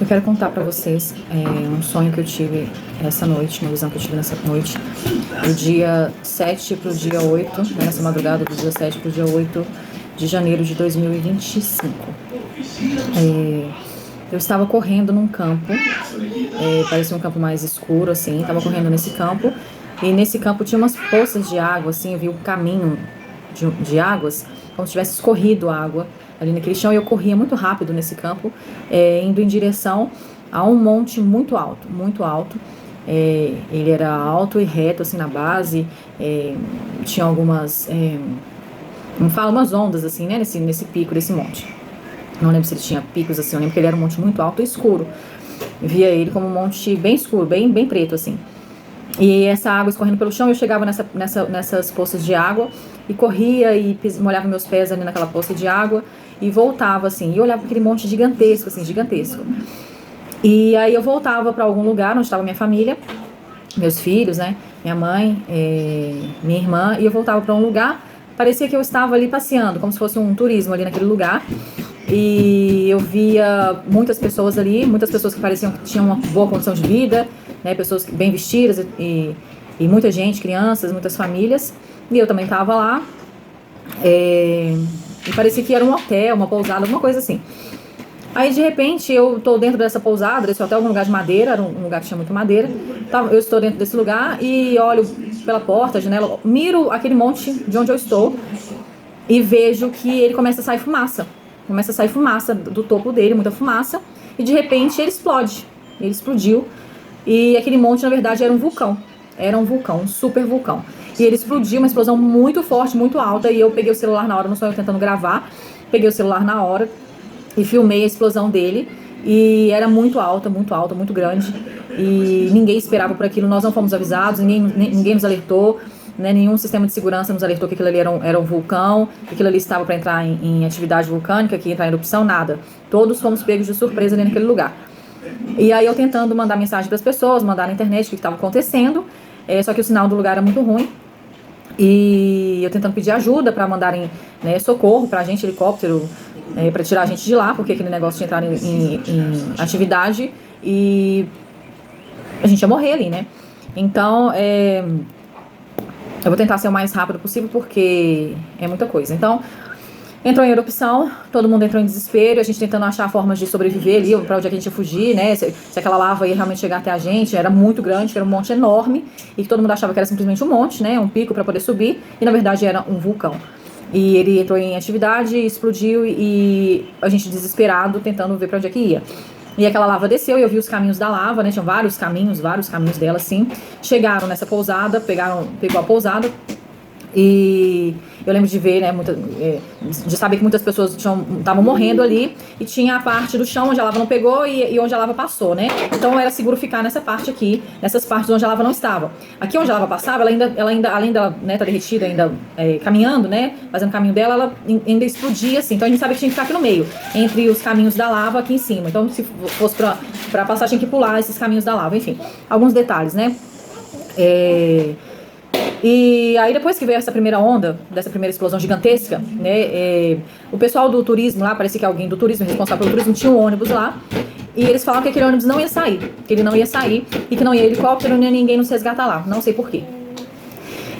Eu quero contar pra vocês um sonho que eu tive essa noite, uma visão que eu tive nessa noite, do dia 7 pro dia 8, né, nessa madrugada do dia 7 pro dia 8 de janeiro de 2025. Eu estava correndo num campo, parecia um campo mais escuro, assim, estava correndo nesse campo, e nesse campo tinha umas poças de água, assim, eu vi um caminho de águas, como se tivesse escorrido água ali naquele chão, e eu corria muito rápido nesse campo, indo em direção a um monte muito alto, muito alto. Ele era alto e reto, assim, na base, tinha algumas, umas ondas, assim, né, nesse pico desse monte. Não lembro se ele tinha picos, assim, eu lembro que ele era um monte muito alto e escuro. Eu via ele como um monte bem escuro, bem preto, assim. E essa água escorrendo pelo chão, eu chegava nessas poças de água e corria e molhava meus pés ali naquela poça de água e voltava, assim. E eu olhava para aquele monte gigantesco, assim, gigantesco. E aí eu voltava para algum lugar onde estava minha família, meus filhos, né, minha mãe, minha irmã, e eu voltava para um lugar, parecia que eu estava ali passeando, como se fosse um turismo ali naquele lugar. E eu via muitas pessoas ali, muitas pessoas que pareciam que tinham uma boa condição de vida, né, pessoas bem vestidas e muita gente, crianças, muitas famílias. E eu também estava lá, e parecia que era um hotel, uma pousada, alguma coisa assim. Aí de repente eu estou dentro dessa pousada, desse hotel, algum lugar de madeira, era um lugar que tinha muito madeira. Eu estou dentro desse lugar e olho pela porta, janela, miro aquele monte de onde eu estou e vejo que ele começa a sair fumaça. Começa a sair fumaça do topo dele, muita fumaça, e de repente ele explode. Ele explodiu, e aquele monte na verdade era um vulcão, um super vulcão. E ele explodiu, uma explosão muito forte, muito alta, e eu peguei o celular na hora, não sou eu tentando gravar, peguei o celular na hora e filmei a explosão dele, e era muito alta, muito grande, e ninguém esperava por aquilo, nós não fomos avisados, ninguém nos alertou, né, nenhum sistema de segurança nos alertou que aquilo ali era um vulcão, que aquilo ali estava para entrar em atividade vulcânica, que ia entrar em erupção, nada. Todos fomos pegos de surpresa ali naquele lugar. E aí eu tentando mandar mensagem para as pessoas, mandar na internet o que estava acontecendo, só que o sinal do lugar era muito ruim. E eu tentando pedir ajuda para mandarem, né, socorro para a gente, helicóptero, para tirar a gente de lá, porque aquele negócio tinha entrado em atividade e a gente ia morrer ali, né? Então, eu vou tentar ser o mais rápido possível porque é muita coisa. Então, entrou em erupção, todo mundo entrou em desespero, a gente tentando achar formas de sobreviver ali, pra onde é que a gente ia fugir, né? Se aquela lava ia realmente chegar até a gente, era muito grande, era um monte enorme, e que todo mundo achava que era simplesmente um monte, né? Um pico para poder subir, e na verdade era um vulcão. E ele entrou em atividade, explodiu, e a gente desesperado tentando ver pra onde é que ia. E aquela lava desceu e eu vi os caminhos da lava, né? Tinham vários caminhos dela, assim. Chegaram nessa pousada, pegou a pousada. E eu lembro de ver, né, de saber que muitas pessoas estavam morrendo ali. E tinha a parte do chão onde a lava não pegou e onde a lava passou, né? Então era seguro ficar nessa parte aqui, nessas partes onde a lava não estava. Aqui onde a lava passava, ela ainda além dela, né, tá derretida, ainda caminhando, né, fazendo o caminho dela, ela ainda explodia, assim. Então a gente sabia que tinha que ficar aqui no meio, entre os caminhos da lava aqui em cima. Então se fosse pra passar, tinha que pular esses caminhos da lava. Enfim, alguns detalhes, né? E aí depois que veio essa primeira onda, dessa primeira explosão gigantesca, né, o pessoal do turismo lá, parecia que alguém do turismo, responsável pelo turismo, tinha um ônibus lá, e eles falavam que aquele ônibus não ia sair, que ele não ia sair, e que não ia helicóptero, nem ninguém nos resgatar lá, não sei porquê.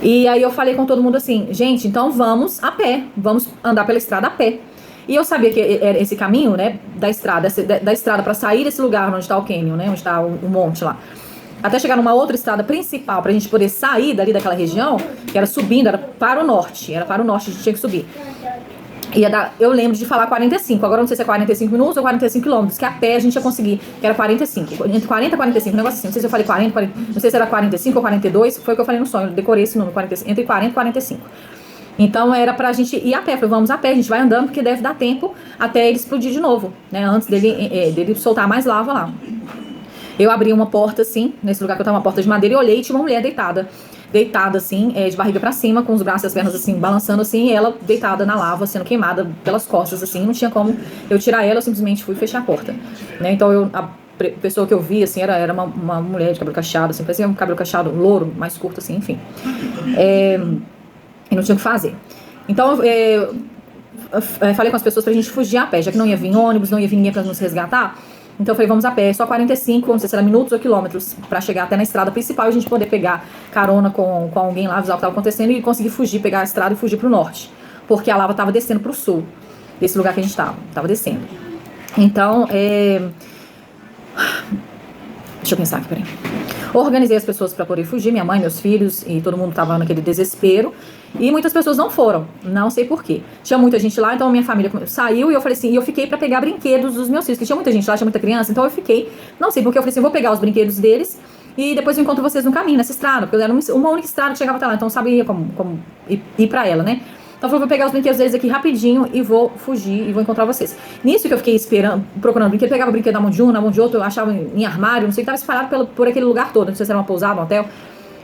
E aí eu falei com todo mundo assim, gente, então vamos a pé, vamos andar pela estrada a pé. E eu sabia que era esse caminho, né, da estrada para sair desse lugar onde está o canyon, né, onde está o monte lá, até chegar numa outra estrada principal pra gente poder sair dali daquela região, que era subindo, era para o norte a gente tinha que subir. Eu lembro de falar 45, agora não sei se é 45 minutos ou 45 quilômetros, que a pé a gente ia conseguir, que era 45, entre 40 e 45, um negócio assim, não sei se eu falei 40, não sei se era 45 ou 42, foi o que eu falei no sonho, eu decorei esse número, entre 40 e 45. Então era pra gente ir a pé, falei, vamos a pé, a gente vai andando, porque deve dar tempo até ele explodir de novo, né, antes dele soltar mais lava lá. Eu abri uma porta, assim, nesse lugar que eu tava, uma porta de madeira, e olhei e tinha uma mulher deitada assim, de barriga pra cima, com os braços e as pernas, assim, balançando, assim, e ela deitada na lava, sendo queimada pelas costas, assim, não tinha como eu tirar ela, eu simplesmente fui fechar a porta, né, então a pessoa que eu vi, assim, era uma mulher de cabelo cacheado, assim, parecia um cabelo cacheado, louro, mais curto, assim, enfim, e não tinha o que fazer. Então, falei com as pessoas pra gente fugir a pé, já que não ia vir ônibus, não ia vir ninguém pra nos resgatar. Então eu falei, vamos a pé, só 45, não sei se era minutos ou quilômetros, pra chegar até na estrada principal e a gente poder pegar carona com alguém lá, avisar o que estava acontecendo e conseguir fugir, pegar a estrada e fugir pro norte. Porque a lava estava descendo pro sul, desse lugar que a gente tava descendo. Então, deixa eu pensar aqui, peraí. Organizei as pessoas para poder fugir, minha mãe, meus filhos, e todo mundo tava naquele desespero. E muitas pessoas não foram, não sei porquê. Tinha muita gente lá, então minha família saiu e eu falei assim, e eu fiquei para pegar brinquedos dos meus filhos, porque tinha muita gente lá, tinha muita criança, então eu fiquei, não sei porque, eu falei assim, vou pegar os brinquedos deles e depois eu encontro vocês no caminho, nessa estrada, porque era uma única estrada que chegava até lá, então eu sabia como ir para ela, né? Então eu falei, vou pegar os brinquedos deles aqui rapidinho e vou fugir e vou encontrar vocês. Nisso que eu fiquei esperando, procurando brinquedo, pegava o brinquedo na mão de um, na mão de outro, eu achava em armário, não sei, que tava espalhado por aquele lugar todo, não sei se era uma pousada, um hotel.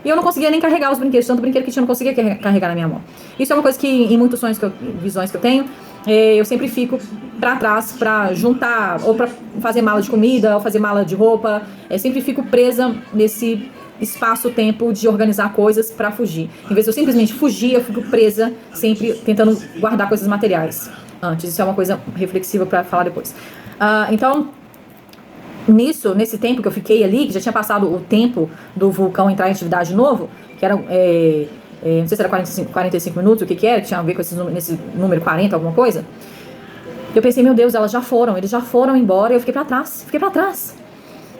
E eu não conseguia nem carregar os brinquedos, tanto brinquedo que eu não conseguia carregar na minha mão. Isso é uma coisa que, em muitos sonhos, visões que eu tenho, eu sempre fico pra trás pra juntar, ou pra fazer mala de comida, ou fazer mala de roupa. Eu sempre fico presa nesse espaço-tempo de organizar coisas pra fugir. Em vez de eu simplesmente fugir, eu fico presa, sempre tentando guardar coisas materiais antes. Isso é uma coisa reflexiva pra falar depois. Então, nesse tempo que eu fiquei ali, que já tinha passado o tempo do vulcão entrar em atividade de novo, que era, não sei se era 45 minutos, o que era, que tinha a ver com nesse número 40, alguma coisa. Eu pensei, meu Deus, eles já foram embora, e eu fiquei pra trás.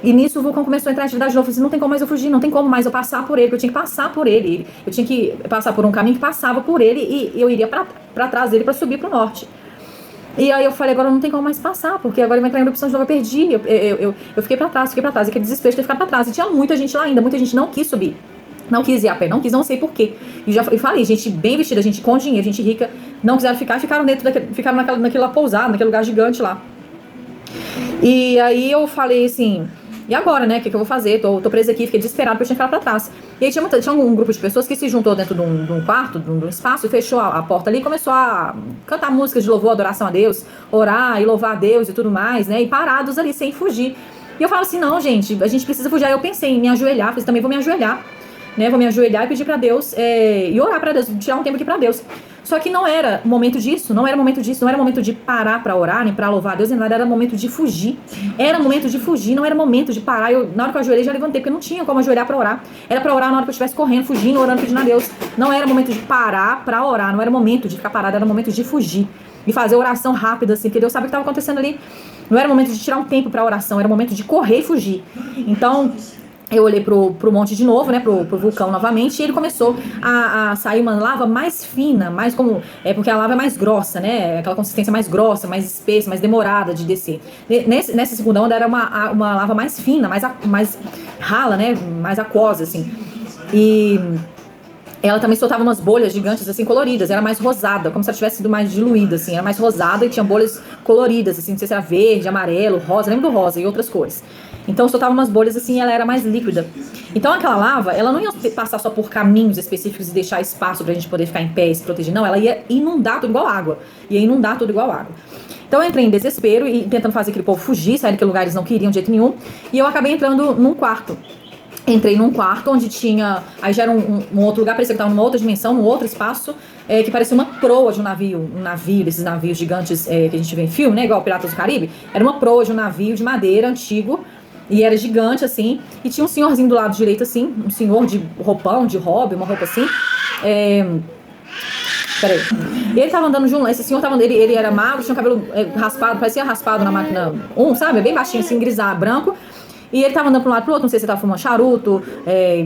E nisso o vulcão começou a entrar em atividade de novo. Eu falei assim, não tem como mais eu fugir, não tem como mais eu passar por ele, porque eu tinha que passar por ele. Eu tinha que passar por um caminho que passava por ele e eu iria pra trás dele pra subir pro norte. E aí eu falei, agora não tem como mais passar, porque agora ele vai entrar em erupção de novo, eu perdi. Eu fiquei pra trás, e aquele desespero de ter ficado pra trás. E tinha muita gente lá ainda, muita gente não quis subir. Não quis ir a pé, não sei porquê. E falei, gente bem vestida, gente com dinheiro, gente rica, não quiseram ficar, ficaram naquela pousada, naquele lugar gigante lá. E aí eu falei assim, e agora, né? O que eu vou fazer? Tô presa aqui, fiquei desesperada porque eu tinha que ficar pra trás. E aí tinha um grupo de pessoas que se juntou dentro de um quarto, de um espaço, e fechou a porta ali e começou a cantar músicas de louvor, adoração a Deus, orar e louvar a Deus e tudo mais, né? E parados ali, sem fugir. E eu falo assim, não, gente, a gente precisa fugir. Aí eu pensei em me ajoelhar, falei, também vou me ajoelhar, né? Vou me ajoelhar e pedir pra Deus, e orar pra Deus, tirar um tempo aqui pra Deus. Só que não era momento disso, não era momento de parar pra orar, nem pra louvar a Deus, nem nada, era momento de fugir. Era momento de fugir, não era momento de parar. Na hora que eu ajoelhei, já levantei, porque não tinha como ajoelhar pra orar. Era pra orar na hora que eu estivesse correndo, fugindo, orando, pedindo a Deus. Não era momento de parar pra orar, não era momento de ficar parado, era momento de fugir. De fazer oração rápida, assim, porque Deus sabe o que estava acontecendo ali. Não era momento de tirar um tempo pra oração, era momento de correr e fugir. Então, eu olhei pro monte de novo, né, pro vulcão novamente, e ele começou a sair uma lava mais fina, mais como, porque a lava é mais grossa, né, aquela consistência mais grossa, mais espessa, mais demorada de descer. Nessa segunda onda era uma lava mais fina, mais rala, né, mais aquosa, assim, e ela também soltava umas bolhas gigantes, assim, coloridas, era mais rosada, como se ela tivesse sido mais diluída, assim, era mais rosada e tinha bolhas coloridas, assim, não sei se era verde, amarelo, rosa, lembro do rosa e outras cores. Então soltava umas bolhas assim e ela era mais líquida. Então aquela lava, ela não ia passar só por caminhos específicos e deixar espaço pra gente poder ficar em pé e se proteger. Não, ela ia inundar tudo igual água. Então eu entrei em desespero e tentando fazer aquele povo fugir, sair daquele lugar eles não queriam de jeito nenhum. E eu acabei entrando num quarto. Entrei num quarto onde tinha... Aí já era um outro lugar, parecia que estava numa outra dimensão, num outro espaço, que parecia uma proa de um navio, desses navios gigantes que a gente vê em filme, né? Igual Piratas do Caribe. Era uma proa de um navio de madeira antigo, e era gigante, assim, e tinha um senhorzinho do lado direito, assim, um senhor de roupão, de hobby, uma roupa assim, peraí. E ele tava andando junto, esse senhor tava andando, ele era magro, tinha um cabelo raspado, parecia raspado na máquina 1, sabe? Bem baixinho, assim, grisalho, branco. E ele tava andando pra um lado pro outro, não sei se ele tava fumando charuto,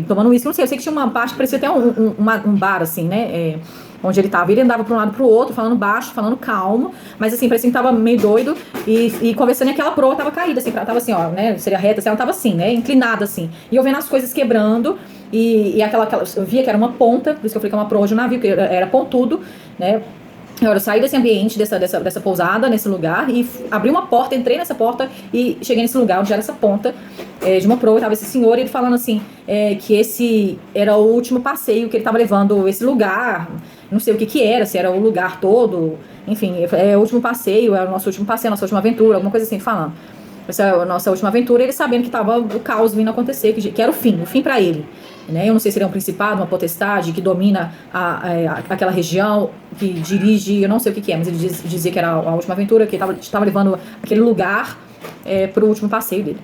tomando uísque, não sei, eu sei que tinha uma parte, parecia até um bar, assim, né, onde ele tava. Ele andava pra um lado pro outro, falando baixo, falando calmo, mas assim, parecia que tava meio doido, e conversando, e aquela proa tava caída, assim, tava assim, ó, né, seria reta, assim, ela tava assim, né, inclinada, assim, e eu vendo as coisas quebrando, e eu via que era uma ponta, por isso que eu falei que é uma proa de um navio, porque era pontudo, né. Eu saí desse ambiente, dessa pousada, nesse lugar, e abri uma porta, entrei nessa porta e cheguei nesse lugar onde era essa ponta de uma proa, e tava esse senhor, e ele falando assim, que esse era o último passeio que ele tava levando, esse lugar, não sei o que era, se era o lugar todo, enfim, é o último passeio, é o nosso último passeio, a nossa última aventura, alguma coisa assim, falando. essa é a nossa última aventura, ele sabendo que tava o caos vindo acontecer, que era o fim pra ele. Né? Eu não sei se ele é um principado, uma potestade que domina aquela região, que dirige, eu não sei o que é, mas ele dizia que era a última aventura, que estava levando aquele lugar pro último passeio dele.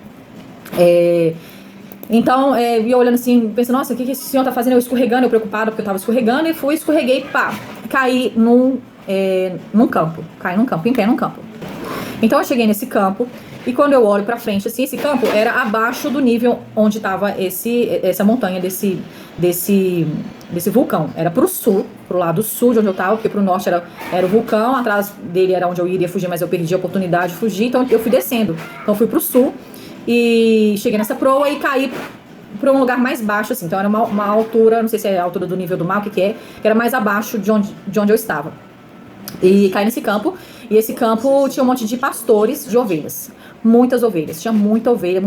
Então, eu olhando assim, pensando, nossa, o que esse senhor tá fazendo? Eu escorregando, eu preocupada porque eu tava escorregando, e escorreguei, pá, caí num campo, em pé num campo. Então eu cheguei nesse campo, e quando eu olho pra frente, assim, esse campo era abaixo do nível onde tava essa montanha desse vulcão. Era pro sul, pro lado sul de onde eu tava, porque pro norte era o vulcão, atrás dele era onde eu iria fugir, mas eu perdi a oportunidade de fugir, então eu fui descendo. Então eu fui pro sul, e cheguei nessa proa e caí para um lugar mais baixo, assim. Então era uma altura, não sei se é a altura do nível do mar, o que é, que era mais abaixo de onde eu estava. E caí nesse campo, e esse campo tinha um monte de pastores de ovelhas. Muitas ovelhas, tinha muita ovelha,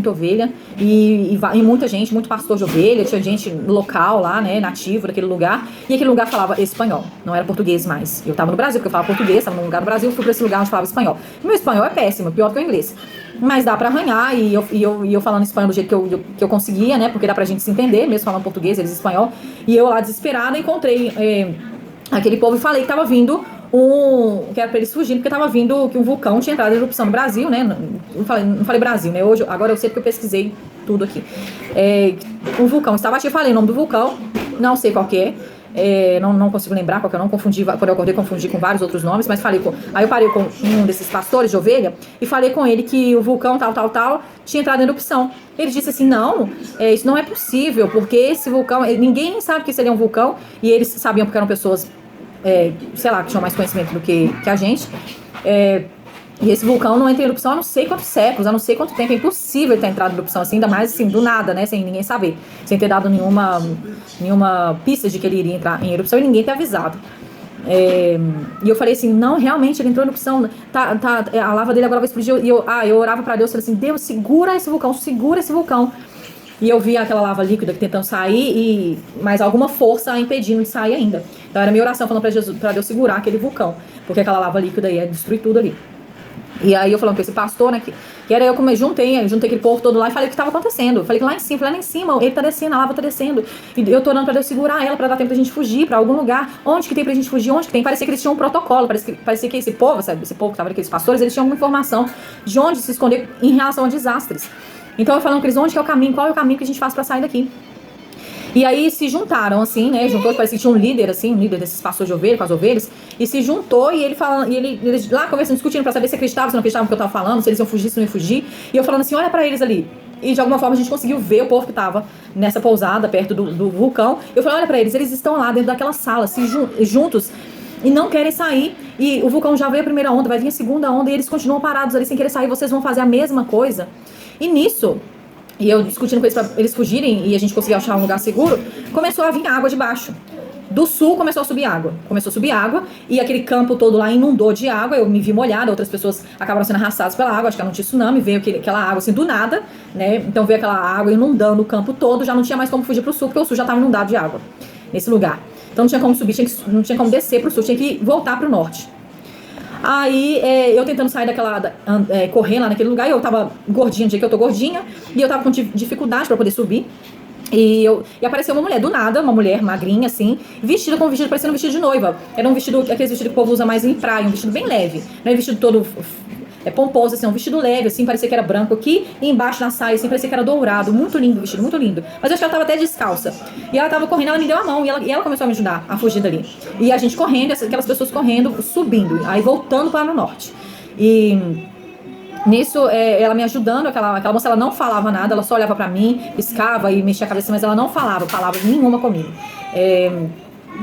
e muita gente, muito pastor de ovelha, tinha gente local lá, né, nativo daquele lugar, e aquele lugar falava espanhol, não era português mais. Eu tava no Brasil, porque eu falava português, tava num lugar no Brasil, fui pra esse lugar onde falava espanhol. E meu espanhol é péssimo, pior do que o inglês. Mas dá pra arranhar, e eu falando espanhol do jeito que eu conseguia, né, porque dá pra gente se entender, mesmo falando português, eles espanhol, e eu lá desesperada encontrei aquele povo e falei que tava vindo que era pra eles fugirem, porque tava vindo que um vulcão tinha entrado em erupção no Brasil, né? Não falei Brasil, né? Agora eu sei porque eu pesquisei tudo aqui. Um vulcão estava ativo, falei o nome do vulcão, não sei qual que é. Não consigo lembrar qual que eu não confundi, quando eu acordei confundi com vários outros nomes, mas aí eu parei com um desses pastores de ovelha e falei com ele que o vulcão tal tinha entrado em erupção. Ele disse assim, não, isso não é possível, porque esse vulcão, ninguém sabe que seria um vulcão, e eles sabiam porque eram pessoas sei lá, que tinham mais conhecimento do que a gente, e esse vulcão não entra em erupção há não sei quantos séculos, há não sei quanto tempo, é impossível ter entrado em erupção assim, ainda mais assim, do nada, né, sem ninguém saber, sem ter dado nenhuma pista de que ele iria entrar em erupção e ninguém ter avisado. E eu falei assim, não, realmente ele entrou em erupção, a lava dele agora vai explodir, e eu orava pra Deus, falei assim, Deus, segura esse vulcão. E eu via aquela lava líquida tentando sair, mas alguma força impedindo de sair ainda. Então era minha oração falando pra Deus segurar aquele vulcão, porque aquela lava líquida ia destruir tudo ali. E aí eu falando com esse pastor, né, que era eu como juntei aquele povo todo lá e falei o que estava acontecendo. Eu falei que lá em cima, ele tá descendo, a lava tá descendo. E eu tô orando pra Deus segurar ela, pra dar tempo pra gente fugir pra algum lugar. Onde que tem pra gente fugir? Onde que tem? Parecia que eles tinham um protocolo, parecia que esse povo, sabe, esse povo que tava ali, aqueles pastores, eles tinham alguma informação de onde se esconder em relação a desastres. Então eu falando com eles, onde que é o caminho, qual é o caminho que a gente faz pra sair daqui? E aí se juntaram, assim, né, parece que tinha um líder desses pastores de ovelha, com as ovelhas, e se juntou, e ele falando, eles lá conversando, discutindo pra saber se acreditavam, se não acreditavam no que eu tava falando, se eles iam fugir, se não iam fugir, e eu falando assim, olha pra eles ali. E de alguma forma a gente conseguiu ver o povo que tava nessa pousada, perto do vulcão. Eu falei, olha pra eles estão lá dentro daquela sala, juntos, e não querem sair, e o vulcão já veio a primeira onda, vai vir a segunda onda, e eles continuam parados ali sem querer sair, vocês vão fazer a mesma coisa. E nisso, e eu discutindo com eles pra eles fugirem, e a gente conseguiu achar um lugar seguro, começou a vir água de baixo. Do sul começou a subir água, e aquele campo todo lá inundou de água, eu me vi molhada, outras pessoas acabaram sendo arrastadas pela água, acho que não tinha tsunami, veio aquela água assim do nada, né, então veio aquela água inundando o campo todo, já não tinha mais como fugir pro sul, porque o sul já estava inundado de água, nesse lugar. Então não tinha como subir, não tinha como descer pro sul, tinha que voltar pro norte. Aí eu tentando sair correndo lá naquele lugar, e eu tava gordinha, do jeito que eu tô gordinha, e eu tava com dificuldade pra poder subir. E apareceu uma mulher, do nada, uma mulher magrinha, assim, vestida com um vestido, parecendo um vestido de noiva. Era um vestido, aqueles vestidos que o povo usa mais em praia, um vestido bem leve. Não é um vestido todo pomposo, assim, um vestido leve, assim, parecia que era branco aqui, e embaixo na saia, assim, parecia que era dourado. Muito lindo o vestido, muito lindo. Mas eu acho que ela tava até descalça. E ela tava correndo, ela me deu a mão, e ela começou a me ajudar a fugir dali. E a gente correndo, aquelas pessoas correndo, subindo, aí voltando para o norte. E nisso, ela me ajudando, aquela moça, ela não falava nada, ela só olhava pra mim, piscava e mexia a cabeça, mas ela não falava palavra nenhuma comigo.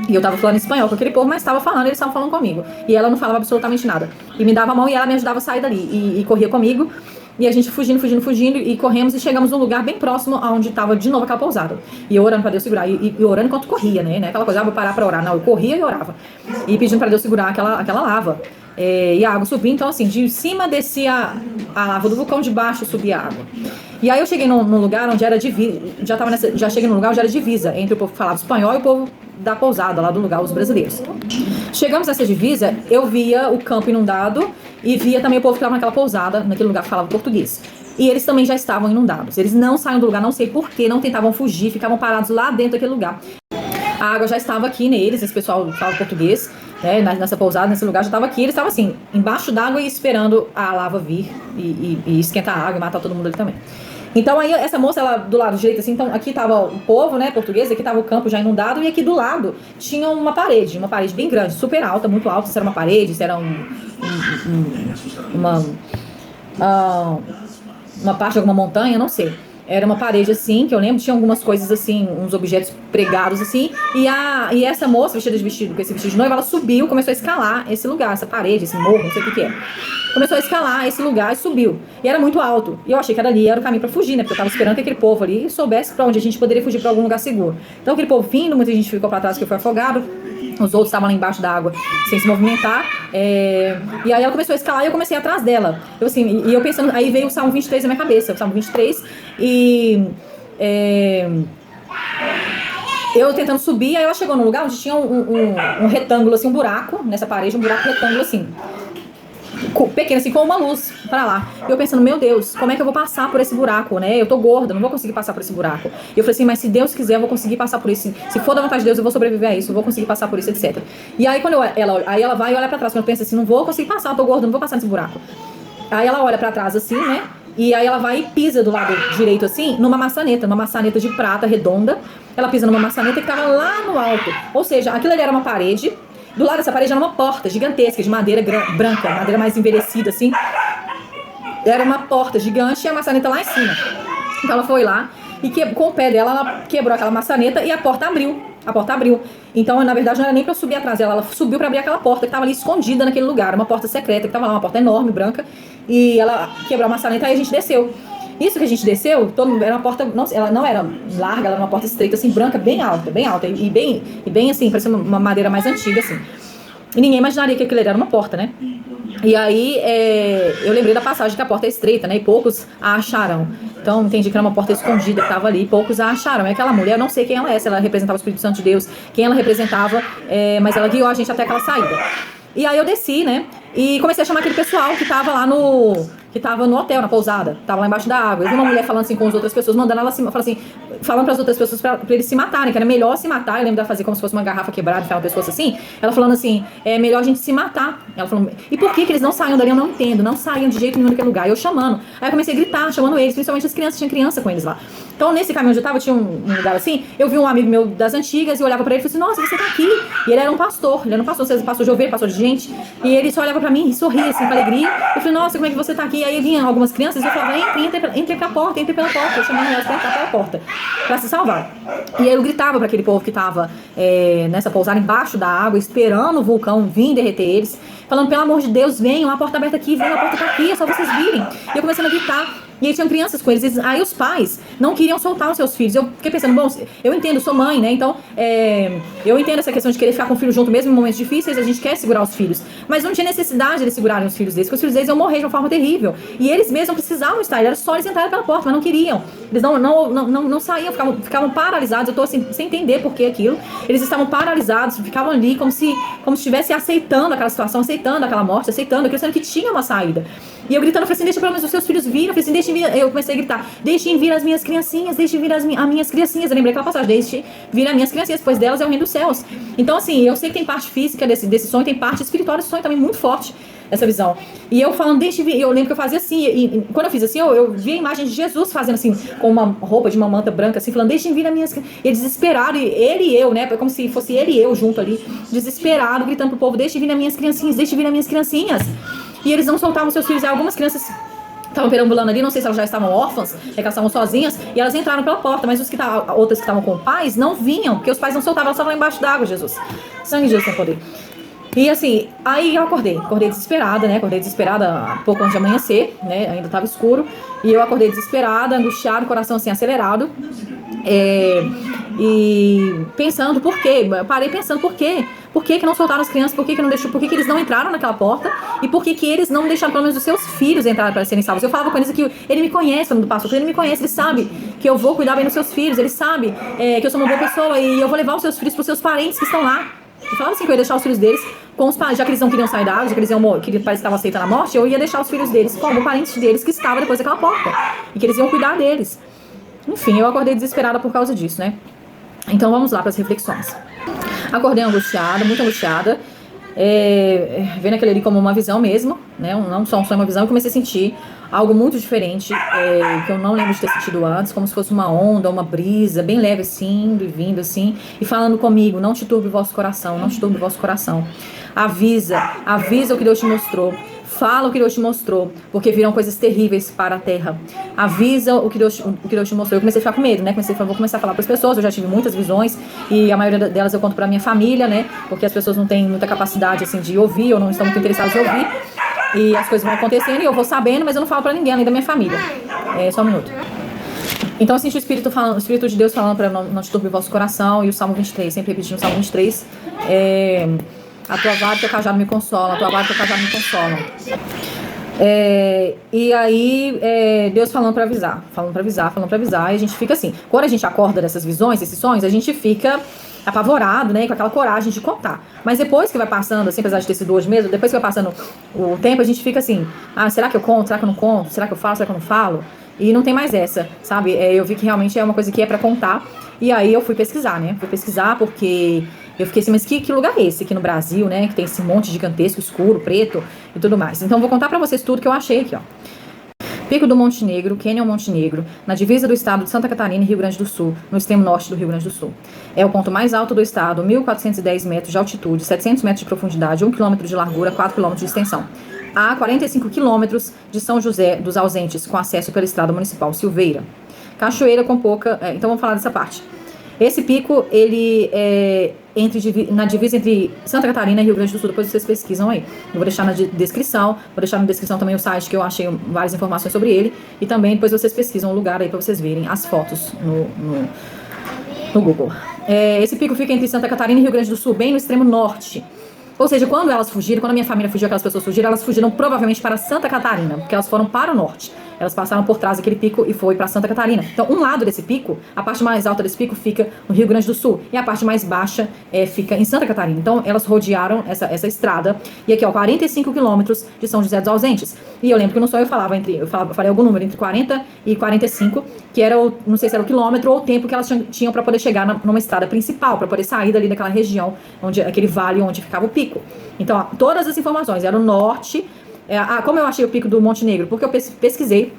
E eu tava falando espanhol com aquele povo, mas estava falando, eles estavam falando comigo. E ela não falava absolutamente nada. E me dava a mão e ela me ajudava a sair dali. E corria comigo. E a gente fugindo, e corremos e chegamos num lugar bem próximo aonde tava de novo aquela pousada. E eu orando pra Deus segurar, e orando enquanto corria, né? Aquela coisa, vou parar pra orar. Não, eu corria e orava. E pedindo pra Deus segurar aquela lava. E a água subia, então assim, de cima descia a lava do vulcão, de baixo subia a água. E aí eu cheguei num lugar onde era divisa, já cheguei num lugar onde era divisa entre o povo que falava espanhol e o povo da pousada lá do lugar, os brasileiros. Chegamos nessa divisa, eu via o campo inundado e via também o povo que estava naquela pousada, naquele lugar que falava português. E eles também já estavam inundados. Eles não saíam do lugar, não sei porquê, não tentavam fugir, ficavam parados lá dentro daquele lugar. A água já estava aqui neles, esse pessoal fala português, né, nessa pousada, nesse lugar já estava aqui. Eles estavam assim, embaixo d'água e esperando a lava vir e esquentar a água e matar todo mundo ali também. Então aí essa moça, ela do lado direito assim, então aqui tava o povo, né, português, aqui tava o campo já inundado e aqui do lado tinha uma parede bem grande, super alta, muito alta. Se era uma parede, se era uma parte de alguma montanha, não sei. Era uma parede assim, que eu lembro, tinha algumas coisas assim, uns objetos pregados assim, e essa moça vestida de vestido, com esse vestido de noiva, ela subiu, começou a escalar esse lugar, essa parede, esse morro, não sei o que é. Começou a escalar esse lugar e subiu. E era muito alto. E eu achei que era o caminho pra fugir, né? Porque eu tava esperando que aquele povo ali soubesse pra onde a gente poderia fugir pra algum lugar seguro. Então aquele povo vindo, muita gente ficou pra trás que foi afogado. Os outros estavam lá embaixo da água sem se movimentar. E aí ela começou a escalar e eu comecei atrás dela. Eu, assim, e eu pensando, aí veio o Salmo 23 na minha cabeça, o Salmo 23. Eu tentando subir, aí ela chegou num lugar onde tinha um retângulo, assim, um buraco nessa parede, um buraco retângulo assim. Pequeno, assim, com uma luz pra lá. E eu pensando, meu Deus, como é que eu vou passar por esse buraco, né? Eu tô gorda, não vou conseguir passar por esse buraco. E eu falei assim, mas se Deus quiser, eu vou conseguir passar por isso. Se for da vontade de Deus, eu vou sobreviver a isso, eu vou conseguir passar por isso, etc. E aí quando ela vai e olha pra trás, quando eu penso assim, não vou conseguir passar, eu tô gorda, não vou passar nesse buraco. Aí ela olha pra trás assim, né? E aí ela vai e pisa do lado direito assim, numa maçaneta de prata redonda. Ela pisa numa maçaneta que tava lá no alto. Ou seja, aquilo ali era uma parede. Do lado dessa parede era uma porta gigantesca, de madeira branca, madeira mais envelhecida, assim. Era uma porta gigante e a maçaneta lá em cima. Então ela foi lá e com o pé dela, ela quebrou aquela maçaneta e a porta abriu. Então, na verdade, não era nem pra eu subir atrás dela. Ela subiu pra abrir aquela porta que tava ali escondida naquele lugar. Uma porta secreta que tava lá, uma porta enorme, branca. E ela quebrou a maçaneta e aí a gente desceu. Isso que a gente desceu, era uma porta, ela não era larga, ela era uma porta estreita, assim, branca, bem alta, e bem assim, parecia uma madeira mais antiga, assim. E ninguém imaginaria que aquilo era uma porta, né? E aí, eu lembrei da passagem que a porta é estreita, né? E poucos a acharam. Então, entendi que era uma porta escondida que estava ali, e poucos a acharam. É aquela mulher, eu não sei quem ela é, se ela representava o Espírito Santo de Deus, quem ela representava, mas ela guiou a gente até aquela saída. E aí eu desci, né? E comecei a chamar aquele pessoal que tava lá que tava no hotel, na pousada, tava lá embaixo da água. Eu vi uma mulher falando assim com as outras pessoas, mandando ela falando para as outras pessoas pra eles se matarem, que era melhor se matar. Eu lembro dela fazer como se fosse uma garrafa quebrada, enfiar no pescoço assim. Ela falando assim, é melhor a gente se matar. Ela falou, e por que eles não saíam dali? Eu não entendo, não saíam de jeito nenhum daquele lugar. Eu chamando. Aí eu comecei a gritar, chamando eles, principalmente as crianças, tinha criança com eles lá. Então nesse caminho onde eu tava, tinha um lugar assim, eu vi um amigo meu das antigas e eu olhava pra ele e falei assim, nossa, você tá aqui. E ele era um pastor, pastor de ovelha, pastor de gente. E ele só olhava pra mim e sorria assim, com alegria. Eu falei, nossa, como é que você tá aqui? E aí vinham algumas crianças e eu falava, entre pela porta, entre pela porta. Eu chamando elas pra entrar pela porta, pra se salvar. E aí eu gritava pra aquele povo que tava nessa pousada embaixo da água, esperando o vulcão vir derreter eles, falando, pelo amor de Deus, venham, a porta aberta aqui, venham, a porta tá aqui, é só vocês virem. E eu começando a gritar. E aí tinham crianças com eles. Aí os pais não queriam soltar os seus filhos. Eu fiquei pensando, bom, eu entendo, sou mãe, né? Então, eu entendo essa questão de querer ficar com o filho junto mesmo em momentos difíceis, a gente quer segurar os filhos. Mas não tinha necessidade de eles segurarem os filhos deles, porque os filhos deles iam morrer de uma forma terrível. E eles mesmos não precisavam estar, era só eles entrarem pela porta, mas não queriam. Eles não saíam, ficavam paralisados. Eu tô assim, sem entender por que aquilo. Eles estavam paralisados, ficavam ali como se estivessem aceitando aquela situação, aceitando aquela morte, aceitando aquilo, sendo que tinha uma saída. E eu gritando, eu falei assim, deixa pelo menos os seus filhos virem. Eu falei assim, deixem vir. Eu comecei a gritar, deixem vir as minhas criancinhas, deixem vir as minhas criancinhas. Eu lembrei aquela passagem, deixem vir as minhas criancinhas, pois delas é o reino dos céus. Então assim, eu sei que tem parte física desse sonho, tem parte espiritual desse sonho também muito forte, essa visão. E eu falando, deixe vir, eu lembro que eu fazia assim, e quando eu fiz assim, eu vi a imagem de Jesus fazendo assim, com uma roupa de uma manta branca, assim, falando, deixem vir as minhas crianças. E desesperado, e ele e eu, né, como se fosse ele e eu junto ali, desesperado, gritando pro povo, deixem vir as minhas criancinhas, deixem vir as minhas criancinhas. E eles não soltavam seus filhos. E algumas crianças estavam perambulando ali, não sei se elas já estavam órfãs, que elas estavam sozinhas, e elas entraram pela porta, mas outras que estavam com pais não vinham, porque os pais não soltavam, elas estavam lá embaixo d'água, Jesus. Sangue de Jesus tem poder. E assim, aí eu acordei desesperada, né? Acordei desesperada pouco antes de amanhecer, né? Ainda estava escuro. E eu acordei desesperada, angustiada, coração assim acelerado. E pensando por quê? Eu parei pensando por quê? Por que não soltaram as crianças? Por que não deixou? Por que eles não entraram naquela porta? E por que eles não deixaram pelo menos os seus filhos entrar para serem salvos? Eu falava com eles que ele me conhece, falando do pastor, ele me conhece, ele sabe que eu vou cuidar bem dos seus filhos, ele sabe que eu sou uma boa pessoa e eu vou levar os seus filhos para os seus parentes que estão lá. E falava assim que eu ia deixar os filhos deles com os pais, já que eles não queriam sair da água, já que eles estavam aceitando a morte, eu ia deixar os filhos deles como parentes deles que estavam depois daquela porta. E que eles iam cuidar deles. Enfim, eu acordei desesperada por causa disso, né? Então vamos lá para as reflexões. Acordei angustiada, muito angustiada, vendo aquele ali como uma visão mesmo, né? Não só uma visão, eu comecei a sentir algo muito diferente, que eu não lembro de ter sentido antes, como se fosse uma onda, uma brisa, bem leve assim, indo e vindo assim, e falando comigo: não te turbe o vosso coração, não te turbe o vosso coração. Avisa o que Deus te mostrou. Fala o que Deus te mostrou, porque virão coisas terríveis para a terra. Avisa o que Deus te mostrou. Eu comecei a ficar com medo, né? Vou começar a falar para as pessoas. Eu já tive muitas visões e a maioria delas eu conto para minha família, né? Porque as pessoas não têm muita capacidade assim de ouvir ou não estão muito interessadas em ouvir. E as coisas vão acontecendo e eu vou sabendo, mas eu não falo para ninguém além da minha família. Só um minuto. Então eu senti o Espírito de Deus falando para não te turbe o vosso coração, e o Salmo 23, sempre repetindo o Salmo 23. A tua vara e o teu cajado me consolam, a tua vara e o teu cajado me consolam. E aí, Deus falando pra avisar, e a gente fica assim. Quando a gente acorda dessas visões, desses sonhos, a gente fica apavorado, né, com aquela coragem de contar. Mas depois que vai passando, assim, apesar de ter sido hoje mesmo, depois que vai passando o tempo, a gente fica assim: será que eu conto? Será que eu não conto? Será que eu falo? Será que eu não falo? E não tem mais essa, sabe? Eu vi que realmente é uma coisa que é pra contar. E aí eu fui pesquisar, né? Porque eu fiquei assim: mas que lugar é esse aqui no Brasil, né? Que tem esse monte gigantesco, escuro, preto e tudo mais. Então vou contar pra vocês tudo que eu achei aqui, ó. Pico do Monte Negro, Canyon Monte Negro, na divisa do estado de Santa Catarina e Rio Grande do Sul, no extremo norte do Rio Grande do Sul. É o ponto mais alto do estado, 1.410 metros de altitude, 700 metros de profundidade, 1 km de largura, 4 km de extensão. A 45 quilômetros de São José dos Ausentes, com acesso pela estrada municipal Silveira. Cachoeira com pouca... então vamos falar dessa parte. Esse pico, ele é na divisa entre Santa Catarina e Rio Grande do Sul. Depois vocês pesquisam aí. Eu vou deixar na descrição. Vou deixar na descrição também o site que eu achei várias informações sobre ele. E também depois vocês pesquisam o lugar aí pra vocês verem as fotos no Google. Esse pico fica entre Santa Catarina e Rio Grande do Sul, bem no extremo norte. Ou seja, quando elas fugiram, quando a minha família fugiu, aquelas pessoas fugiram, elas fugiram provavelmente para Santa Catarina, porque elas foram para o norte. Elas passaram por trás daquele pico e foi para Santa Catarina. Então, um lado desse pico, a parte mais alta desse pico fica no Rio Grande do Sul, e a parte mais baixa fica em Santa Catarina. Então, elas rodearam essa estrada, e aqui, ó, 45 quilômetros de São José dos Ausentes. E eu lembro que no sonho eu falei algum número, entre 40 e 45, que era, não sei se era o quilômetro ou o tempo que elas tinham para poder chegar numa estrada principal, para poder sair dali daquela região, aquele vale onde ficava o pico. Então, ó, todas as informações, era o norte. Como eu achei o pico do Monte Negro? Porque eu pesquisei,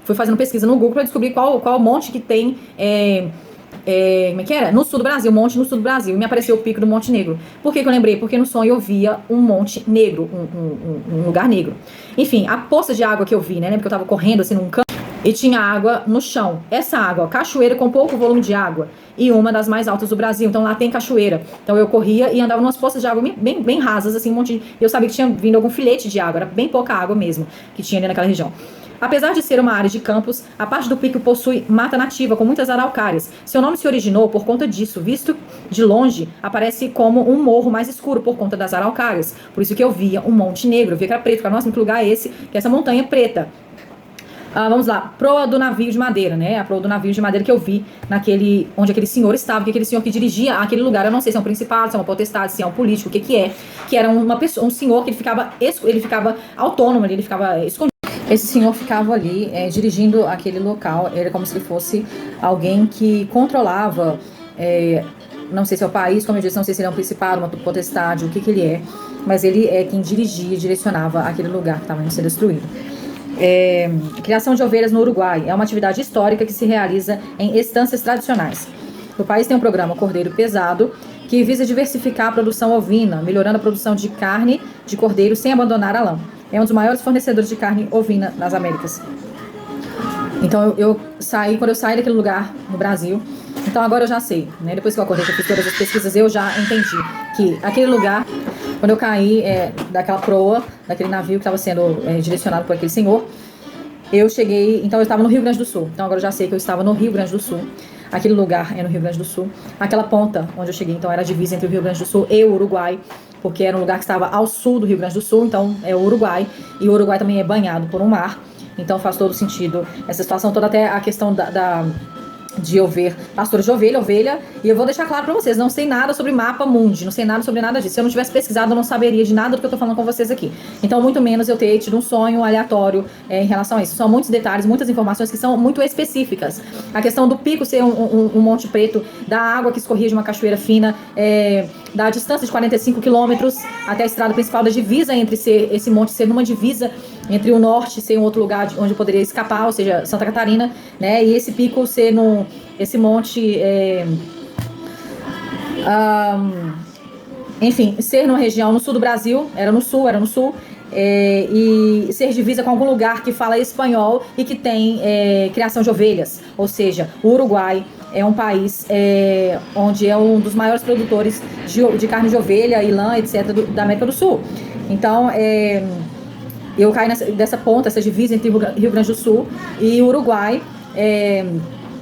fui fazendo pesquisa no Google para descobrir qual monte que tem, como é que era? No sul do Brasil, monte no sul do Brasil, e me apareceu o pico do Monte Negro. Por que eu lembrei? Porque no sonho eu via um monte negro, um lugar negro. Enfim, a poça de água que eu vi, né? Lembra que eu tava correndo assim num campo e tinha água no chão. Essa água, ó, cachoeira com pouco volume de água, e uma das mais altas do Brasil. Então lá tem cachoeira. Então eu corria e andava numas poças de água bem rasas, assim, um monte de... Eu sabia que tinha vindo algum filete de água, era bem pouca água mesmo que tinha ali naquela região. Apesar de ser uma área de campos, a parte do pico possui mata nativa com muitas araucárias. Seu nome se originou por conta disso, visto de longe, aparece como um morro mais escuro por conta das araucárias. Por isso que eu via um Monte Negro, eu via que era preto, nossa, que lugar é esse? Que é essa montanha preta. Vamos lá, proa do navio de madeira, né? A proa do navio de madeira que eu vi onde aquele senhor estava, que aquele senhor que dirigia aquele lugar, eu não sei se é um principado, se é uma potestade, se é um político, o que é, que era uma pessoa, um senhor que ele ficava autônomo ali, ele ficava escondido. Esse senhor ficava ali dirigindo aquele local, era como se fosse alguém que controlava, não sei se é o país, como eu disse, não sei se ele é um principado, uma potestade, o que ele é, mas ele é quem dirigia, direcionava aquele lugar que estava indo ser destruído. Criação de ovelhas no Uruguai é uma atividade histórica que se realiza em estâncias tradicionais. O país tem um programa Cordeiro Pesado que visa diversificar a produção ovina, melhorando a produção de carne de cordeiro sem abandonar a lã. É um dos maiores fornecedores de carne ovina nas Américas. Então quando eu saí daquele lugar no Brasil, então agora eu já sei, né? Depois que eu acordei, que eu fiz todas as pesquisas, eu já entendi que aquele lugar, quando eu caí daquela proa, daquele navio que estava sendo direcionado por aquele senhor, eu cheguei, então eu estava no Rio Grande do Sul. Então agora eu já sei que eu estava no Rio Grande do Sul. Aquele lugar é no Rio Grande do Sul. Aquela ponta onde eu cheguei, então era a divisa entre o Rio Grande do Sul e o Uruguai, porque era um lugar que estava ao sul do Rio Grande do Sul, então é o Uruguai, e o Uruguai também é banhado por um mar, então faz todo sentido essa situação toda, até a questão de eu ver pastores de ovelha, e eu vou deixar claro pra vocês, não sei nada sobre mapa mundi, não sei nada sobre nada disso. Se eu não tivesse pesquisado, eu não saberia de nada do que eu tô falando com vocês aqui. Então, muito menos eu ter tido um sonho aleatório em relação a isso. São muitos detalhes, muitas informações que são muito específicas. A questão do pico ser um monte preto, da água que escorria de uma cachoeira fina, da distância de 45 quilômetros até a estrada principal, da divisa entre esse monte ser numa divisa entre o norte ser um outro lugar onde eu poderia escapar, ou seja, Santa Catarina, né, e esse pico ser esse monte, enfim, ser numa região no sul do Brasil, era no sul, e ser divisa com algum lugar que fala espanhol e que tem criação de ovelhas, ou seja, o Uruguai é um país onde é um dos maiores produtores de carne de ovelha e lã, etc., da América do Sul. Então, eu caí dessa ponta, essa divisa entre Rio Grande do Sul e Uruguai.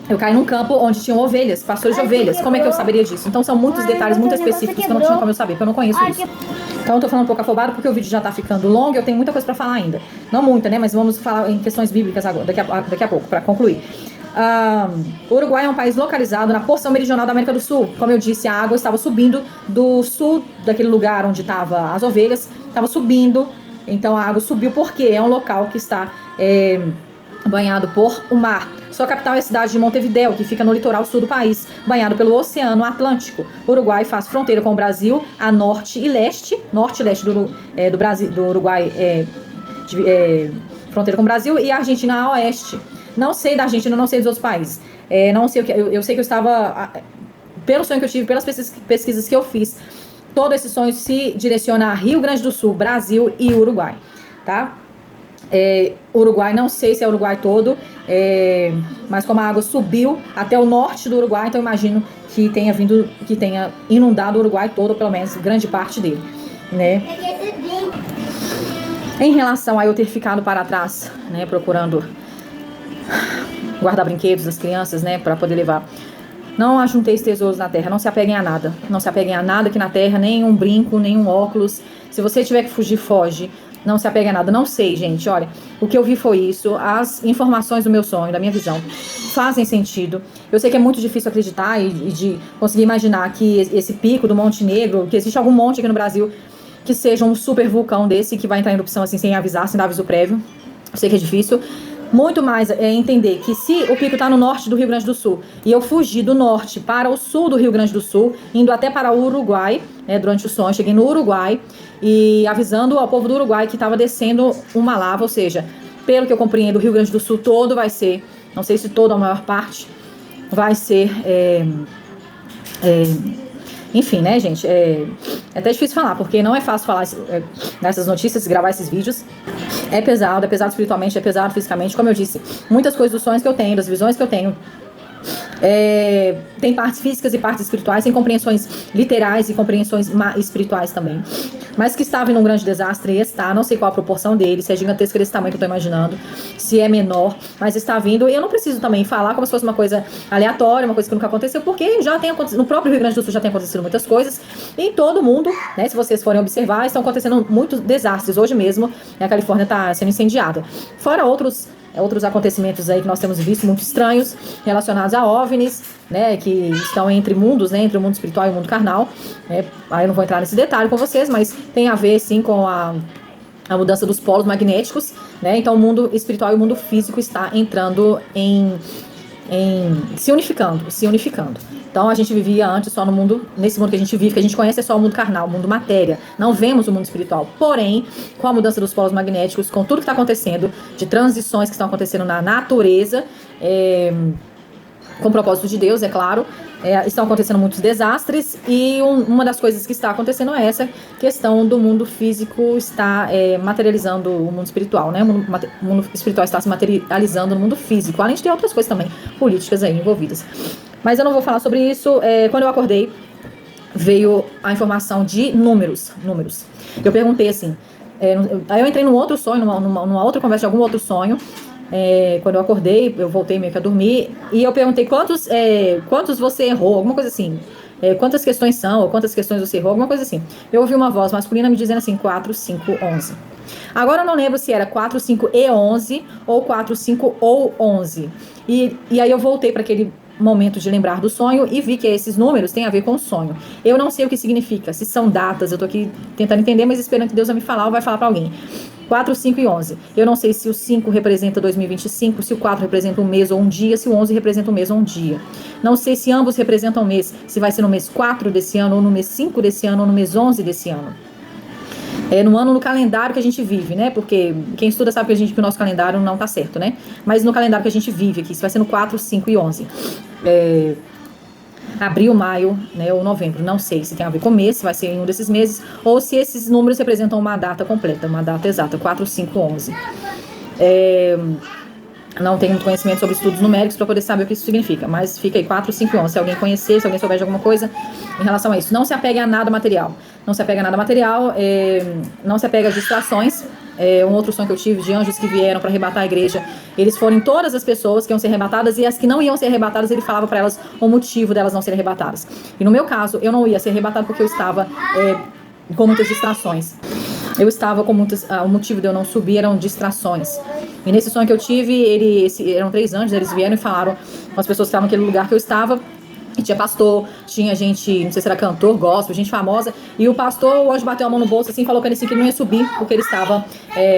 Eu caí num campo onde tinham ovelhas, pastores de ovelhas. Como é que eu saberia disso? Então são muitos detalhes muito específicos que eu não tinha como eu saber, porque eu não conheço isso. Então eu tô falando um pouco afobado porque o vídeo já tá ficando longo e eu tenho muita coisa pra falar ainda. Não muita, né? Mas vamos falar em questões bíblicas agora, daqui a pouco, pra concluir. O Uruguai é um país localizado na porção meridional da América do Sul. Como eu disse, a água estava subindo do sul daquele lugar onde estavam as ovelhas, estava subindo. Então a água subiu porque é um local que está banhado por o mar. Sua capital é a cidade de Montevidéu, que fica no litoral sul do país, banhado pelo Oceano Atlântico. O Uruguai faz fronteira com o Brasil a norte e leste do Brasil, do Uruguai fronteira com o Brasil, e a Argentina a oeste. Não sei da Argentina, não sei dos outros países. Não sei o que. Eu sei que eu estava, pelo sonho que eu tive, pelas pesquisas que eu fiz, todo esse sonho se direciona a Rio Grande do Sul, Brasil e Uruguai, tá? Uruguai, não sei se é o Uruguai todo, mas como a água subiu até o norte do Uruguai, então eu imagino que tenha inundado o Uruguai todo, ou pelo menos grande parte dele, né? Em relação a eu ter ficado para trás, né, procurando guardar brinquedos das crianças, né, para poder levar. Não ajunteis tesouros na terra, não se apeguem a nada. Não se apeguem a nada aqui na terra, nem um brinco, nem um óculos. Se você tiver que fugir, foge. Não se apegue a nada. Não sei, gente, olha, o que eu vi foi isso. As informações do meu sonho, da minha visão, fazem sentido. Eu sei que é muito difícil acreditar e de conseguir imaginar que esse pico do Monte Negro, que existe algum monte aqui no Brasil que seja um super vulcão desse, que vai entrar em erupção assim, sem avisar, sem dar aviso prévio. Eu sei que é difícil. Muito mais entender que se o pico está no norte do Rio Grande do Sul e eu fugi do norte para o sul do Rio Grande do Sul, indo até para o Uruguai, né, durante o sonho, cheguei no Uruguai e avisando ao povo do Uruguai que estava descendo uma lava, ou seja, pelo que eu compreendo, o Rio Grande do Sul todo vai ser, não sei se toda, a maior parte, vai ser... enfim, né, gente, é até difícil falar, porque não é fácil falar nessas notícias, gravar esses vídeos. É pesado espiritualmente, é pesado fisicamente. Como eu disse, muitas coisas dos sonhos que eu tenho, das visões que eu tenho, tem partes físicas e partes espirituais, tem compreensões literais e compreensões espirituais também. Mas que estava em um grande desastre e está, não sei qual a proporção dele, se é gigantesca desse tamanho que eu estou imaginando, se é menor, mas está vindo. E eu não preciso também falar como se fosse uma coisa aleatória, uma coisa que nunca aconteceu, porque já tem acontecido, no próprio Rio Grande do Sul já tem acontecido muitas coisas, e em todo mundo, né, se vocês forem observar, estão acontecendo muitos desastres. Hoje mesmo, a Califórnia está sendo incendiada. Fora outros acontecimentos aí que nós temos visto muito estranhos, relacionados a OVNIs, né, que estão entre mundos, né, entre o mundo espiritual e o mundo carnal. Aí eu não vou entrar nesse detalhe com vocês, mas tem a ver, sim, com a mudança dos polos magnéticos, né, então o mundo espiritual e o mundo físico está entrando se unificando. Então a gente vivia antes só no mundo, nesse mundo que a gente vive, que a gente conhece é só o mundo carnal, o mundo matéria. Não vemos o mundo espiritual. Porém, com a mudança dos polos magnéticos, com tudo que está acontecendo, de transições que estão acontecendo na natureza, com o propósito de Deus, é claro, estão acontecendo muitos desastres e uma das coisas que está acontecendo é essa questão do mundo físico estar materializando o mundo espiritual, né? O mundo espiritual está se materializando no mundo físico, além de ter outras coisas também políticas aí envolvidas. Mas eu não vou falar sobre isso. Quando eu acordei, veio a informação de números. Eu perguntei assim, aí eu entrei num outro sonho, numa outra conversa de algum outro sonho. Quando eu acordei, eu voltei meio que a dormir, e eu perguntei quantos você errou, alguma coisa assim, quantas questões são, ou quantas questões você errou, alguma coisa assim. Eu ouvi uma voz masculina me dizendo assim, 4, 5, 11. Agora eu não lembro se era 4, 5 e 11, ou 4, 5 ou 11. E aí eu voltei para aquele momento de lembrar do sonho e vi que esses números têm a ver com o sonho. Eu não sei o que significa, se são datas, eu tô aqui tentando entender, mas esperando que Deus vai me falar ou vai falar para alguém. 4, 5 e 11. Eu não sei se o 5 representa 2025, se o 4 representa um mês ou um dia, se o 11 representa um mês ou um dia. Não sei se ambos representam um mês, se vai ser no mês 4 desse ano, ou no mês 5 desse ano, ou no mês 11 desse ano. No ano, no calendário que a gente vive, né? Porque quem estuda sabe que o nosso calendário não tá certo, né? Mas no calendário que a gente vive aqui, se vai ser no 4, 5 e 11. Abril, maio, né, ou novembro, não sei se tem a ver com mês, se vai ser em um desses meses, ou se esses números representam uma data completa, uma data exata, 4, 5, 11. Não tenho muito conhecimento sobre estudos numéricos para poder saber o que isso significa, mas fica aí 4, 5 e 11. Se alguém conhecer, se alguém souber de alguma coisa em relação a isso. Não se apega a nada material. Não se apega a nada material, não se apega às distrações. Um outro sonho que eu tive de anjos que vieram para arrebatar a igreja, eles foram em todas as pessoas que iam ser arrebatadas, e as que não iam ser arrebatadas, ele falava para elas o motivo delas não serem arrebatadas. E no meu caso, eu não ia ser arrebatada porque eu estava com muitas distrações. Eu estava com muitas... o motivo de eu não subir eram distrações. E nesse sonho que eu tive, eram 3 anjos, eles vieram e falaram com as pessoas que estavam naquele lugar que eu estava. E tinha pastor, tinha gente, não sei se era cantor, gospel, gente famosa. E o pastor, o anjo bateu a mão no bolso assim e falou que ele não ia subir porque ele estava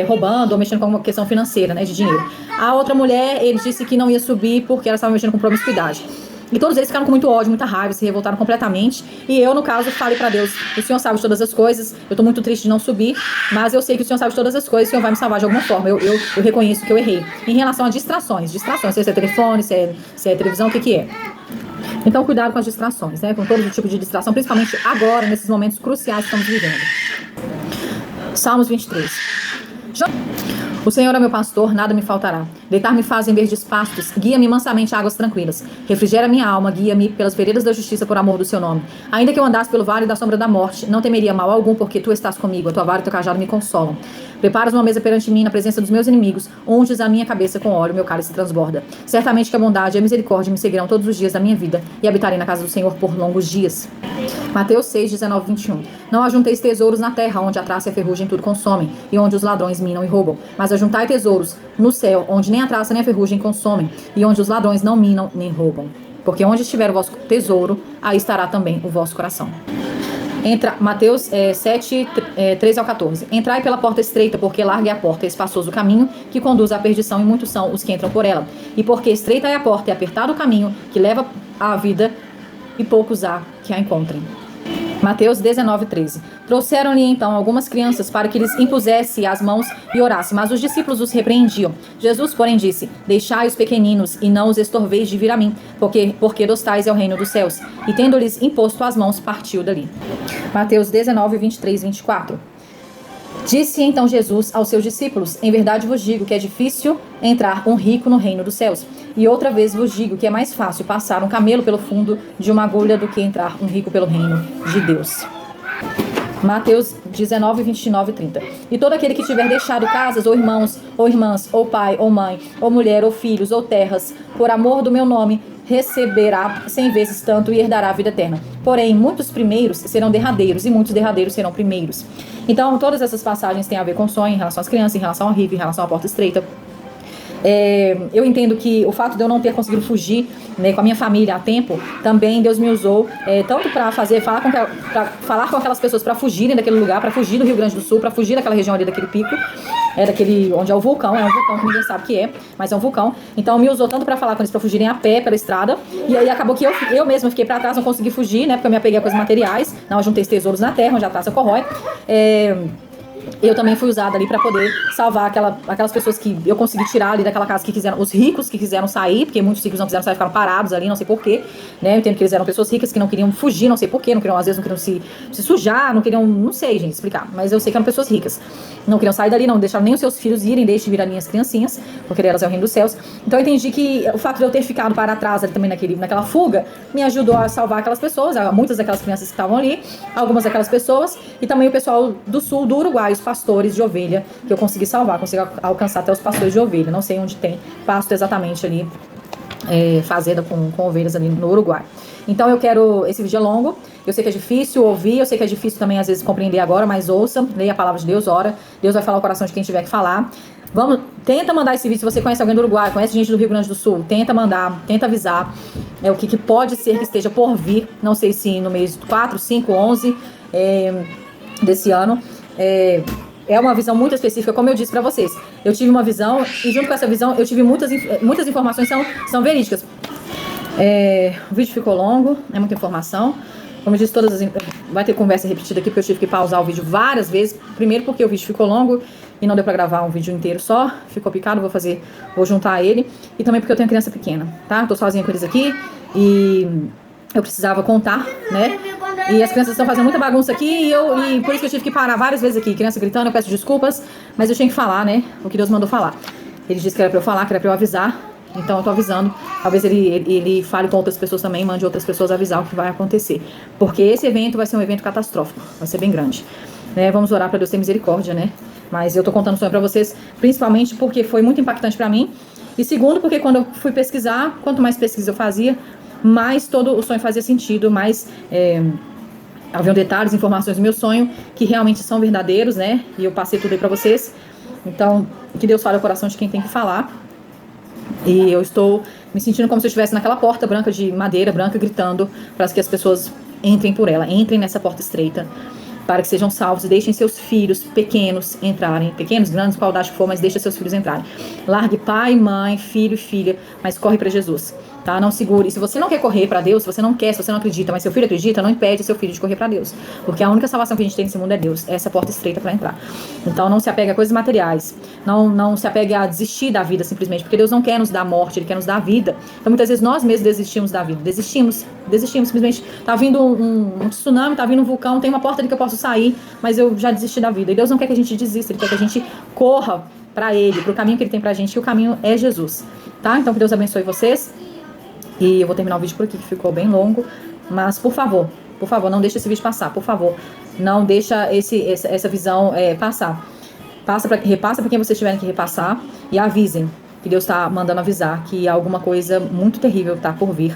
roubando ou mexendo com uma questão financeira, né, de dinheiro. A outra mulher, ele disse que não ia subir porque ela estava mexendo com promiscuidade. E todos eles ficaram com muito ódio, muita raiva, se revoltaram completamente. E eu, no caso, falei pra Deus: o Senhor sabe de todas as coisas, eu tô muito triste de não subir, mas eu sei que o Senhor sabe de todas as coisas, o Senhor vai me salvar de alguma forma. Eu reconheço que eu errei. Em relação a distrações, se é telefone, se é televisão, o que é. Então, cuidado com as distrações, né? Com todo tipo de distração, principalmente agora, nesses momentos cruciais que estamos vivendo. Salmos 23. O Senhor é meu pastor, nada me faltará. Deitar-me faz em verdes pastos, guia-me mansamente a águas tranquilas. Refrigera minha alma, guia-me pelas veredas da justiça por amor do seu nome. Ainda que eu andasse pelo vale da sombra da morte, não temeria mal algum, porque tu estás comigo, a tua vara e o teu cajado me consolam. Preparas uma mesa perante mim na presença dos meus inimigos, unges a minha cabeça com óleo, meu cálice transborda. Certamente que a bondade e a misericórdia me seguirão todos os dias da minha vida, e habitarei na casa do Senhor por longos dias. Mateus 6, 19, 21. Não ajunteis tesouros na terra, onde a traça e a ferrugem tudo consomem, e onde os ladrões minam e roubam. Mas ajuntai tesouros no céu, onde nem a traça nem a ferrugem consomem, e onde os ladrões não minam nem roubam. Porque onde estiver o vosso tesouro, aí estará também o vosso coração. Mateus 7, 13 ao 14. Entrai pela porta estreita, porque larga é a porta, e espaçoso o caminho que conduz à perdição, e muitos são os que entram por ela. E porque estreita é a porta e apertado o caminho que leva à vida, e poucos há que a encontrem. Mateus 19, 13. Trouxeram-lhe então algumas crianças para que lhes impusesse as mãos e orasse, mas os discípulos os repreendiam. Jesus, porém, disse: Deixai os pequeninos e não os estorveis de vir a mim, porque dos tais é o reino dos céus. E tendo-lhes imposto as mãos, partiu dali. Mateus 19, 23, 24. Disse então Jesus aos seus discípulos: Em verdade vos digo que é difícil entrar um rico no reino dos céus. E outra vez vos digo que é mais fácil passar um camelo pelo fundo de uma agulha do que entrar um rico pelo reino de Deus. Mateus 19, 29 e 30. E todo aquele que tiver deixado casas, ou irmãos, ou irmãs, ou pai, ou mãe, ou mulher, ou filhos, ou terras, por amor do meu nome, receberá 100 vezes tanto e herdará a vida eterna. Porém, muitos primeiros serão derradeiros, e muitos derradeiros serão primeiros. Então, todas essas passagens têm a ver com sonho, em relação às crianças, em relação ao rico, em relação à porta estreita. Eu entendo que o fato de eu não ter conseguido fugir, né, com a minha família a tempo, também Deus me usou tanto para falar com aquelas pessoas para fugirem daquele lugar, para fugir do Rio Grande do Sul, para fugir daquela região ali, daquele pico, daquele onde é o vulcão, é um vulcão que ninguém sabe o que é, mas é um vulcão. Então me usou tanto para falar com eles, para fugirem a pé pela estrada, e aí acabou que eu mesma fiquei para trás, não consegui fugir, né, porque eu me apeguei a coisas materiais, não juntei os tesouros na terra, onde a taça corrói. Eu também fui usada ali para poder salvar aquelas pessoas que eu consegui tirar ali daquela casa, os ricos que quiseram sair, porque muitos ricos não quiseram sair, ficaram parados ali, não sei porquê, né? Eu entendo que eles eram pessoas ricas que não queriam fugir, não sei porquê, às vezes não queriam se sujar, não queriam, não sei, gente, explicar, mas eu sei que eram pessoas ricas. Não queriam sair dali, não deixaram nem os seus filhos irem, deixem vir ali as criancinhas, porque elas é o reino dos céus. Então eu entendi que o fato de eu ter ficado para trás ali também naquela fuga, me ajudou a salvar aquelas pessoas, muitas daquelas crianças que estavam ali, algumas daquelas pessoas, e também o pessoal do sul do Uruguai, os pastores de ovelha, que eu consegui salvar, consegui alcançar até os pastores de ovelha. Não sei onde tem pasto exatamente ali, fazenda com ovelhas ali no Uruguai. Então esse vídeo é longo, eu sei que é difícil ouvir, eu sei que é difícil também às vezes compreender agora, mas ouça, leia a palavra de Deus, ora, Deus vai falar o coração de quem tiver que falar. Tenta mandar esse vídeo, se você conhece alguém do Uruguai, conhece gente do Rio Grande do Sul, tenta mandar, tenta avisar o que pode ser que esteja por vir, não sei se no mês 4, 5, 11 desse ano. É uma visão muito específica, como eu disse pra vocês. Eu tive uma visão, e junto com essa visão eu tive muitas informações, são verídicas. O vídeo ficou longo, é muita informação. Como eu disse, vai ter conversa repetida aqui, porque eu tive que pausar o vídeo várias vezes. Primeiro porque o vídeo ficou longo e não deu pra gravar um vídeo inteiro só. Ficou picado, vou juntar ele. E também porque eu tenho criança pequena, tá? Tô sozinha com eles aqui e eu precisava contar, né? E as crianças estão fazendo muita bagunça aqui e por isso que eu tive que parar várias vezes aqui. Criança gritando, eu peço desculpas, mas eu tinha que falar, né? O que Deus mandou falar. Ele disse que era pra eu falar, que era pra eu avisar. Então eu tô avisando, talvez ele fale com outras pessoas também, mande outras pessoas avisar o que vai acontecer. Porque esse evento vai ser um evento catastrófico, vai ser bem grande. Vamos orar para Deus ter misericórdia, né? Mas eu tô contando o sonho pra vocês, principalmente porque foi muito impactante pra mim. E segundo, porque quando eu fui pesquisar, quanto mais pesquisa eu fazia, mais todo o sonho fazia sentido, mais haviam detalhes, informações do meu sonho que realmente são verdadeiros, né? E eu passei tudo aí pra vocês. Então, que Deus fale ao coração de quem tem que falar. E eu estou me sentindo como se eu estivesse naquela porta branca de madeira branca, gritando para que as pessoas entrem por ela, entrem nessa porta estreita, para que sejam salvos e deixem seus filhos pequenos entrarem, pequenos, grandes, qual idade que for, mas deixa seus filhos entrarem. Largue pai, mãe, filho e filha, mas corre para Jesus, tá? Não segure. E se você não quer correr para Deus, se você não quer, se você não acredita, mas seu filho acredita, não impede seu filho de correr para Deus, porque a única salvação que a gente tem nesse mundo é Deus, é essa porta estreita para entrar. Então não se apegue a coisas materiais, não se apegue a desistir da vida simplesmente, porque Deus não quer nos dar morte, Ele quer nos dar vida. Então muitas vezes nós mesmos desistimos da vida, desistimos simplesmente. Tá vindo um tsunami, tá vindo um vulcão, tem uma porta ali que eu posso sair, mas eu já desisti da vida. E Deus não quer que a gente desista, Ele quer que a gente corra para Ele, pro caminho que Ele tem pra gente, que o caminho é Jesus, tá? Então que Deus abençoe vocês. E eu vou terminar o vídeo por aqui, que ficou bem longo. Mas, por favor, não deixe esse vídeo passar. Por favor, não deixa essa visão passar. Repassa para quem vocês tiverem que repassar. E avisem, que Deus está mandando avisar que alguma coisa muito terrível está por vir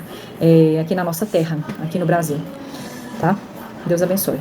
aqui na nossa terra, aqui no Brasil. Tá? Deus abençoe.